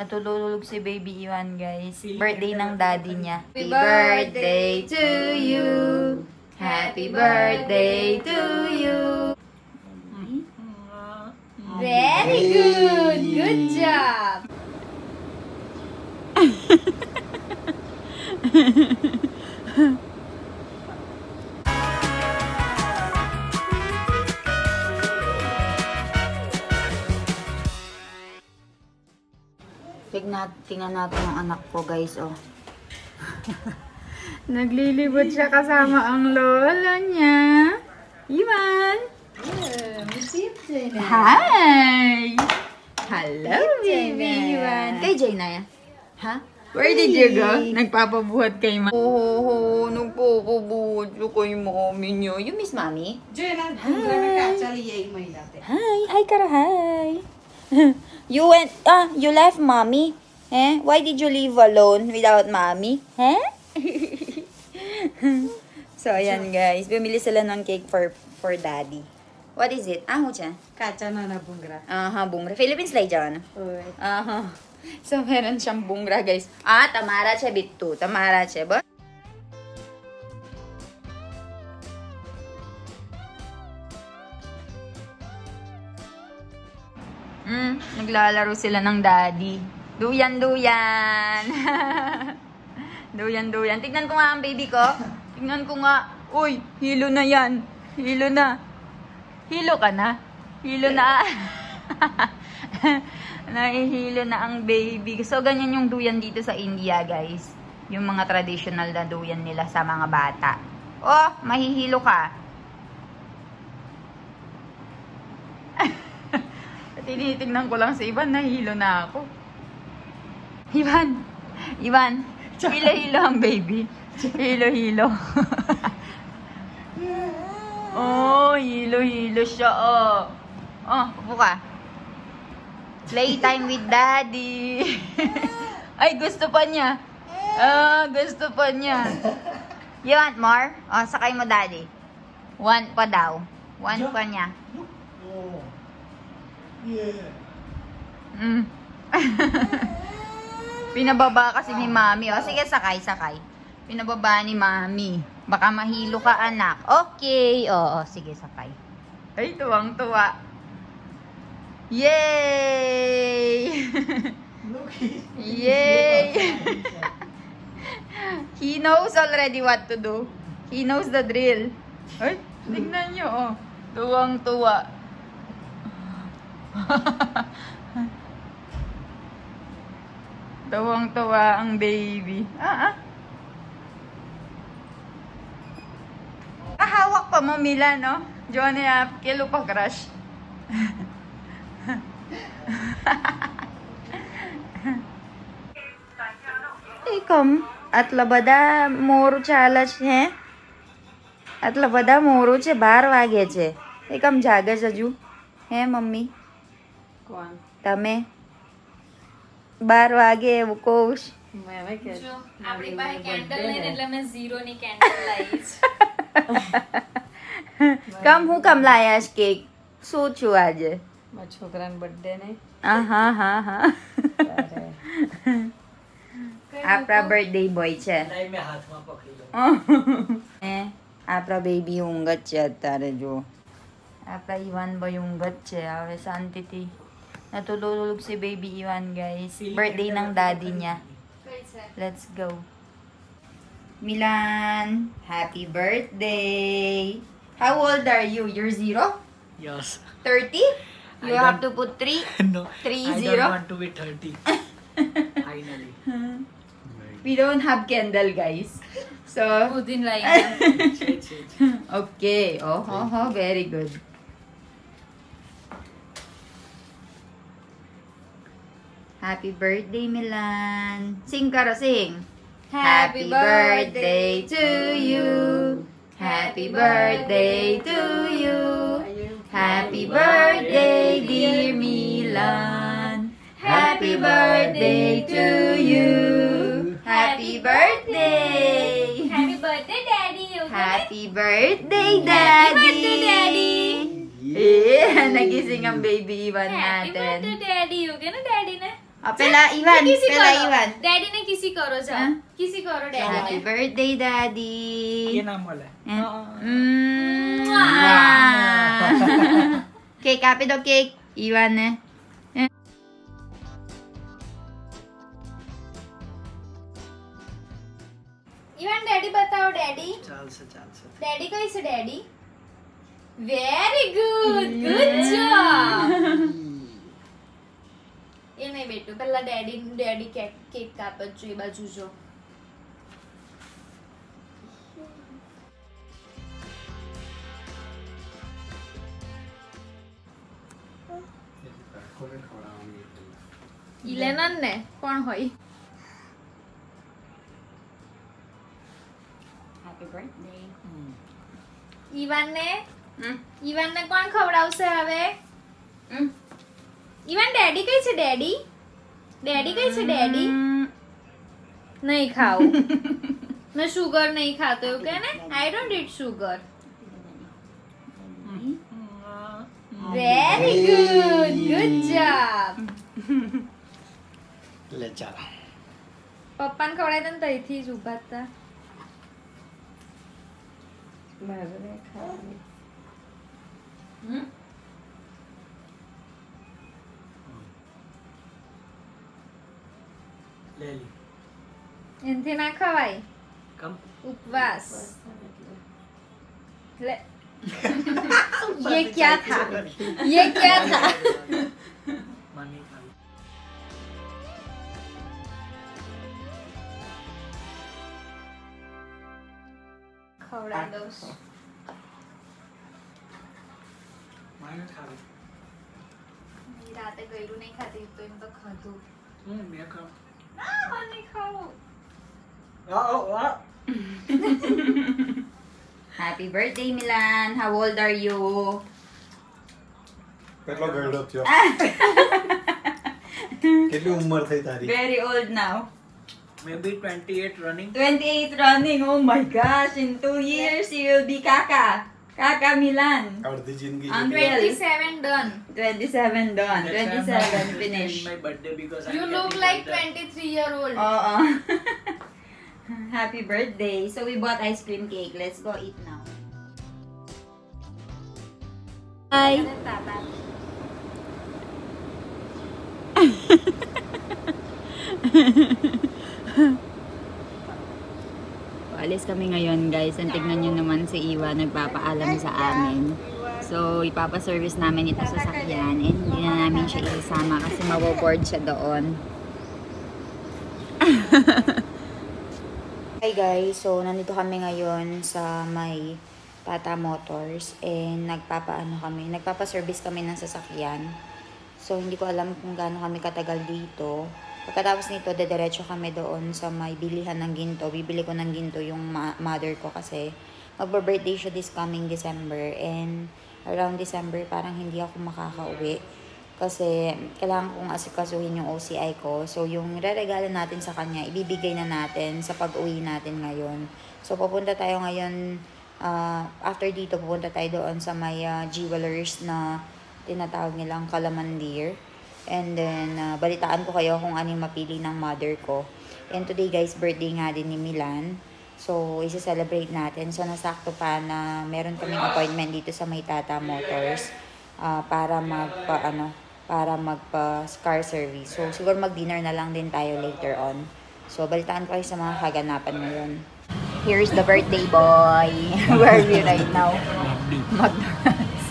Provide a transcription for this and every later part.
Natutulog si Baby Iwan, guys. Birthday ng daddy niya. Happy birthday to you. Happy birthday to you. Very good. Good job. Tingnan natin ang anak ko, guys, oh. Naglilibot siya kasama ang lola niya. Iwan! Hi! Hello, baby Iwan. Kay Jaina yan? Ha? Where did you go? Nagpapabuhat kay mami. Oh, nagpapabuhat siya kay mami niyo. You miss mami? Jaina, Hi! Hi, Kara, hi! You left mommy? Eh? Why did you leave alone without mommy? Eh? So, ayan guys. Bumili sila ng cake for daddy. What is it? Ano siya? Kacha na bungra. Aha, bungra. Philippines like dyan. Aha. So, meron siyang bungra guys. Tamara siya bitu. Tamara siya ba? Naglalaro sila ng daddy. Duyan. Duyan. Tignan ko nga ang baby ko. Tignan ko nga. Uy, hilo na yan. Hilo na. Hilo ka na. Hilo na. Nahihilo na ang baby. So, ganyan yung duyan dito sa India, guys. Yung mga traditional na duyan nila sa mga bata. Oh, mahihilo ka. Tinitignan ko lang sa Ivan, nahilo na ako. Ivan, hilo-hilo ang baby. Hilo-hilo. Oh, hilo-hilo siya, oh. Oh, upo ka. Playtime with daddy. Ay, gusto pa niya. Gusto pa niya. You want more? Oh, sakay mo daddy. One pa daw. One pa niya. Yeah. Pinababa kasi ni mami. O, sige, sakay. Pinababa ni mami. Baka mahilo ka, anak. Okay. Oo, sige, sakay. Ay, tuwang-tuwa. Yay! Yay! He knows already what to do. He knows the drill. Ay, tignan nyo, oh. Tuwang-tuwa. Tawang-tawa ang baby. Kahawak pa mo, Mila, no? Johnny, kilo pa crush. Ikam, at labada moru challenge है at labada moru છે 12 વાગે છે એકમ જાગે છે હજુ હે મમ્મી કોણ તમે 12 વાગે એવું કોશ મેં કે જો આપણી પાસે કેન્ડલ લઈને એટલે મેં ઝીરો ની કેન્ડલ લાવી કમ હું કમ લાયા છે કેક શું છું આજે મારા છોકરાનો બર્થડે ને હા આપણા બર્થડે બોય છે મેં હાથમાં પકડી લો આપણા બેબી ઊંઘ જ છે અત્યારે જો આપણા Iwan boy ઊંઘ જ છે હવે શાંતિથી natutulog si baby Iwan guys birthday ng daddy niya let's go Milan happy birthday how old are you you're 0 yes 30 you have to put 3 no 3 I 0 don't want to be 30 finally we don't have candle guys so ઉદિન લાવી okay oh very good happy birthday Milan sing karo sing happy birthday to you happy birthday to you happy birthday dear Milan happy birthday to you happy birthday happy birthday daddy happy birthday daddy Happy birthday, Daddy. nagising ang baby Iwan happy natin birthday daddy okay ને ડેડી ને Pela Ivan, किसी Pela करो Ivan. Daddy ने किसी करो जाओ हाँ? किसी करो डैडी Happy ने birthday, Daddy. ये नाम वाला है Cake, happy daw cake. Iwan eh. इवन डैडी बताओ डैडी चाल से डैडी कैसे daddy very good good job એ નહીં બેટું પહેલા ડેડી કેક કાપજો એ બાજુ જો ઇલેનન ને કોણ હોય Happy birthday. ઈવાન ને કોણ ખવડાવશે હવે ઈવાન ડેડી કઈ છે ડેડી ડેડી કઈ છે ડેડી નહીં ખાવું मैं शुगर नहीं खाता हूँ क्या ना I don't eat sugar very good good job ले चाल पप्पा ने खवડાય તને તઈથી જ ઊભા હતા ले ली એનથી ના ખવાય कम उपवास ले ये क्या था ये क्या था मम्मी खा ली ખવડાવી દઉં मैंने खा ली રાતે ગયરું નહીં ખાતી તો એમ તો ખાધું मैं खा ના મને નહીં ખાવું Happy birthday, Milan. How old are you? કેટલો ગરડો થયો કેટલી ઉંમર થઈ તારી Very old now. maybe 28 running 28 running. Oh my gosh. In 2 years, you will be Kaka. Kaka Milan. અડધી જિંદગી Uncle. 27 done 27 done. That's why 27 I'm not finish. celebrating my birthday because you I'm look getting like older. 23-year-old Happy birthday. So we bought ice cream cake. Let's go eat now. Hi. Alis kami ngayon guys. And tignan nyo naman si Iwa nagpapaalam sa amin. So ipapaservice namin ito sa sakyan. And hindi na namin siya isama kasi maboboard siya doon. Hi guys, so nandito kami ngayon sa may Tata Motors and nagpapaservice kami ng sasakyan. So hindi ko alam kung gaano kami katagal dito. Pagkatapos nito, dediretso kami doon sa may bilihan ng ginto. Bibili ko ng ginto yung mother ko kasi magbe-birthday siya this coming December and around December parang hindi ako makakauwi. Kasi kailangan kong asikasuhin yung OCI ko. So, yung re-regalo natin sa kanya, ibibigay na natin sa pag-uwi natin ngayon. So, pupunta tayo ngayon, after dito, pupunta tayo doon sa may jewelers na tinatawag nilang Kalamandir. And then, balitaan ko kayo kung ano yung mapili ng mother ko. And today, guys, birthday nga din ni Milan. So, isi-celebrate natin. So, nasakto pa na meron kaming appointment dito sa may Tata Motors para magpa-car service. So, siguro mag-dinner na lang din tayo later on. So, balitaan ko kayo sa mga kaganapan ngayon. Here's the birthday boy. Where are we right now? McDonald's.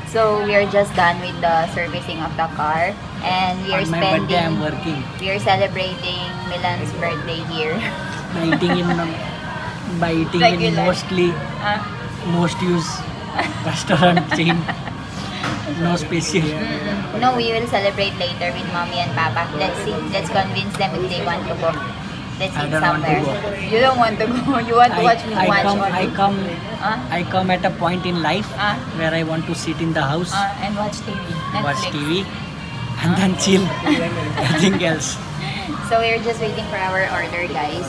So, we are just done with the servicing of the car. And we are On my birthday, I'm spending... working. We are celebrating Milan's birthday here. By eating in Regular. mostly most used restaurant chain. No special. No, we will celebrate later with mommy and papa. Let's see. Let's convince them if they want to go. Let's I eat don't want to somewhere. go. You don't want to go. You want to watch me watch only. I come at a point in life where I want to sit in the house, And watch TV. Netflix. watch TV, and then chill. Nothing else. So we're just waiting for our order, guys.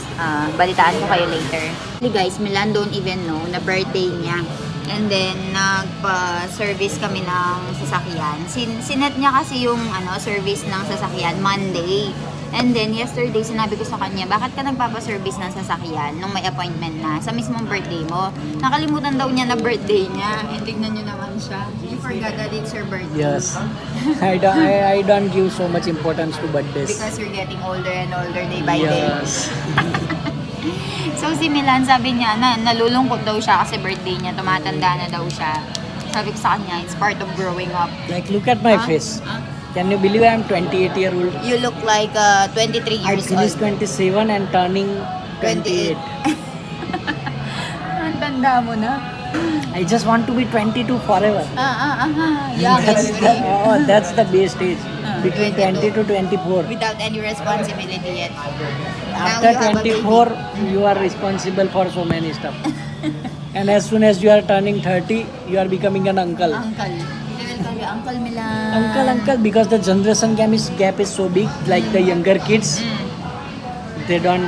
Balitaan ko kayo later. Hey guys, Milan don't even know na birthday niya. And then, nagpa-service kami ng sasakyan. Sinet niya kasi yung service ng sasakyan Monday. And then, yesterday, sinabi ko sa kanya, bakit ka nagpapa-service ng sasakyan nung may appointment na sa mismong birthday mo? Nakalimutan daw niya na birthday niya. And tignan niyo naman siya. You forgot that it's her birthday. Yes. I don't give so much importance to birthdays. Because you're getting older and older day by day. Yes. So, si Milan, sabi niya, nalulungkot daw siya kasi birthday niya. Tumatanda na daw siya. Sabi ko sa kanya, it's part of growing up. Like, look at my face. Can you believe I'm 28-year-old? You look like 23 I years old. finished 27 and turning 28. Ang tanda mo na. I just want to be 22 forever. Young and free. That's the best age. Between 20 to 24. Without any responsibility yet. After Now you have a 24, you are responsible for so many stuff. And as soon as you are turning 30, you are becoming an uncle. Uncle. Welcome you, Uncle Milan. Uncle, because the generation gap is so big, like the younger kids, they don't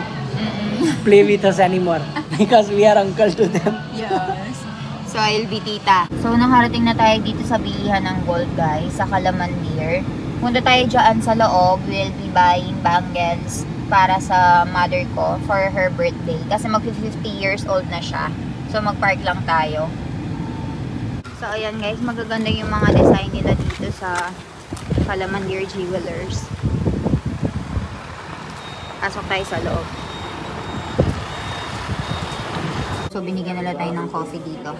play with us anymore because we are uncle to them. Yes. So, I'll be tita. So, nakarating na tayo dito sa bilihan ng gold, guys, sa Kalamandir. Punta tayo dyan sa loob. We'll be buying bangles para sa mother ko for her birthday. Kasi mag-50 years old na siya. So, mag-park lang tayo. So, ayan guys, magaganda yung mga design nila dito sa Kalamandir Jewelers. Pasok tayo sa loob. So, binigyan nila tayo ng coffee dito.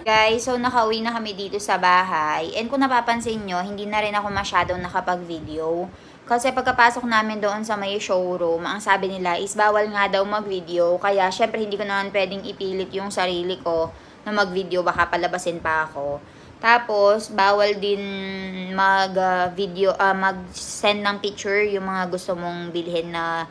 Guys, so nakauwi na kami dito sa bahay. And kung napapansin nyo, hindi na rin ako masyadong nakapag-video. Kasi pagkapasok namin doon sa may showroom, ang sabi nila is bawal nga daw mag-video. Kaya syempre hindi ko naman pwedeng ipilit yung sarili ko na mag-video, baka palabasin pa ako. Tapos, bawal din mag-video, mag-send ng picture yung mga gusto mong bilhin na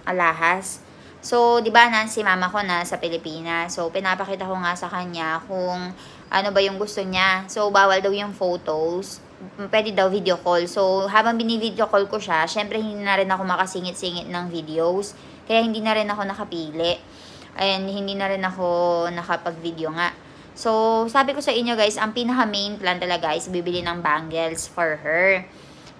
alahas. So, di ba si mama ko na sa Pilipinas. So, pinapakita ko nga sa kanya kung ano ba yung gusto niya. So, bawal daw yung photos. Pwede daw video call. So, habang bini-video call ko siya, syempre hindi na rin ako makasingit-singit ng videos. Kaya hindi na rin ako nakapili. And hindi na rin ako nakapag-video nga. So, sabi ko sa inyo guys, ang pinaka-main plan talaga is bibili ng bangles for her.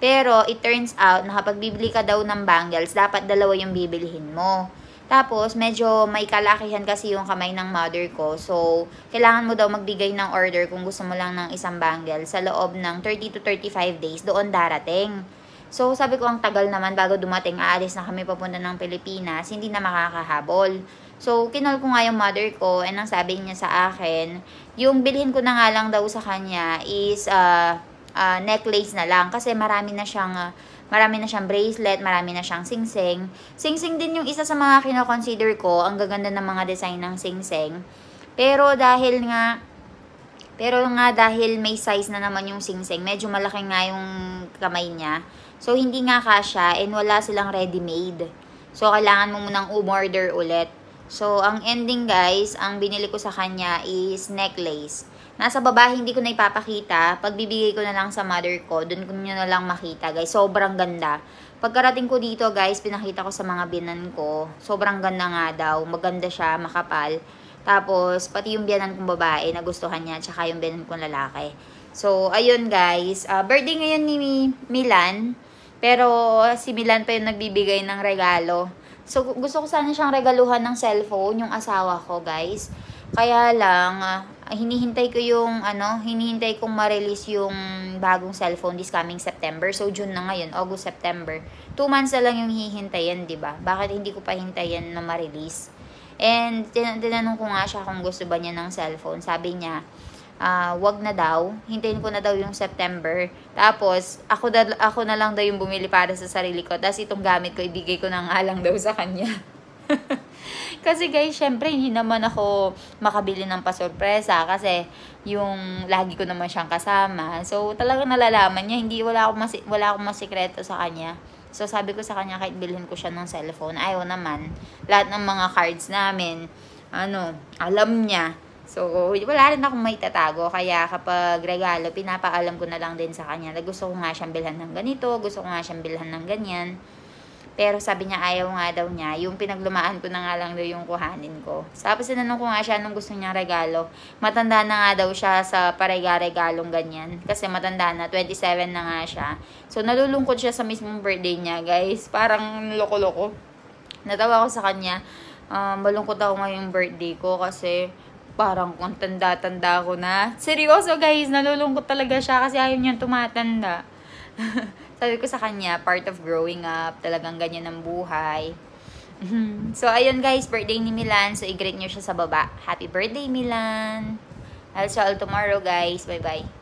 Pero, it turns out, na kapag bibili ka daw ng bangles, dapat dalawa yung bibilihin mo. Tapos, medyo may kalakihan kasi yung kamay ng mother ko. So, kailangan mo daw magbigay ng order kung gusto mo lang ng isang bangle sa loob ng 30 to 35 days doon darating. So, sabi ko ang tagal naman bago dumating, aalis na kami papunta ng Pilipinas, hindi na makakahabol. So, kinol ko nga yung mother ko and ang sabi niya sa akin, yung bilhin ko na nga lang daw sa kanya is necklace na lang kasi marami na siyang bracelet, marami na siyang singsing. Singsing din yung isa sa mga kino-consider ko, ang gaganda ng mga design ng singsing. Pero dahil may size na naman yung singsing, medyo malaki nga yung kamay niya. So, hindi nga kasya and wala silang ready-made. So, kailangan mo munang umorder ulit. So, ang ending guys, ang binili ko sa kanya is necklace. Nasa baba, hindi ko na ipapakita. Pagbibigay ko na lang sa mother ko, dun ko nyo na lang makita guys. Sobrang ganda. Pagkarating ko dito guys, pinakita ko sa mga binan ko. Sobrang ganda nga daw. Maganda siya, makapal. Tapos, pati yung biyanan kong babae, nagustuhan niya. Tsaka yung biyanan kong lalaki. So, ayun guys. Birthday ngayon ni Milan. Pero, si Milan pa yung nagbibigay ng regalo. So, gusto ko sana siyang regaluhan ng cellphone, yung asawa ko, guys. Kaya lang, hinihintay kong ma-release yung bagong cellphone this coming September. So, June na ngayon, August, September. 2 months na lang yung hihintayin, diba? Bakit hindi ko pa hintayin na ma-release? And, tinanong ko nga siya kung gusto ba niya ng cellphone. Sabi niya, wag na daw. Hintayin ko na daw yung September. Tapos, ako na lang daw yung bumili para sa sarili ko. Tapos, itong gamit ko, ibigay ko na nga lang daw sa kanya. Kasi guys, syempre, hindi naman ako makabili ng pasurpresa. Kasi, yung lagi ko naman siyang kasama. So, talagang nalalaman niya. Wala akong masikreto sa kanya. So, sabi ko sa kanya, kahit bilhin ko siya ng cellphone, ayaw naman. Lahat ng mga cards namin, alam niya. So, wala rin akong may tatago. Kaya kapag regalo, pinapaalam ko na lang din sa kanya na gusto ko nga siyang bilhan ng ganito, gusto ko nga siyang bilhan ng ganyan. Pero sabi niya ayaw nga daw niya. Yung pinaglumaan ko na nga lang daw yung kuhanin ko. Tapos tinanong ko nga siya anong gusto niyang regalo. Matanda na nga daw siya sa parega-regalong ganyan. Kasi matanda na, 27 na nga siya. So nalulungkot siya sa mismong birthday niya, guys. Parang loko-loko. Natawa ko sa kanya. Malungkot ako ngayong birthday ko kasi parang kung tanda-tanda ko na. Seryoso guys, nalulungkot talaga siya kasi ayaw niya tumatanda. Sabi ko sa kanya, part of growing up, talagang ganyan ang buhay. So, ayun guys, birthday ni Milan. So, i-greet nyo siya sa baba. Happy birthday, Milan! I'll see you all tomorrow, guys. Bye-bye.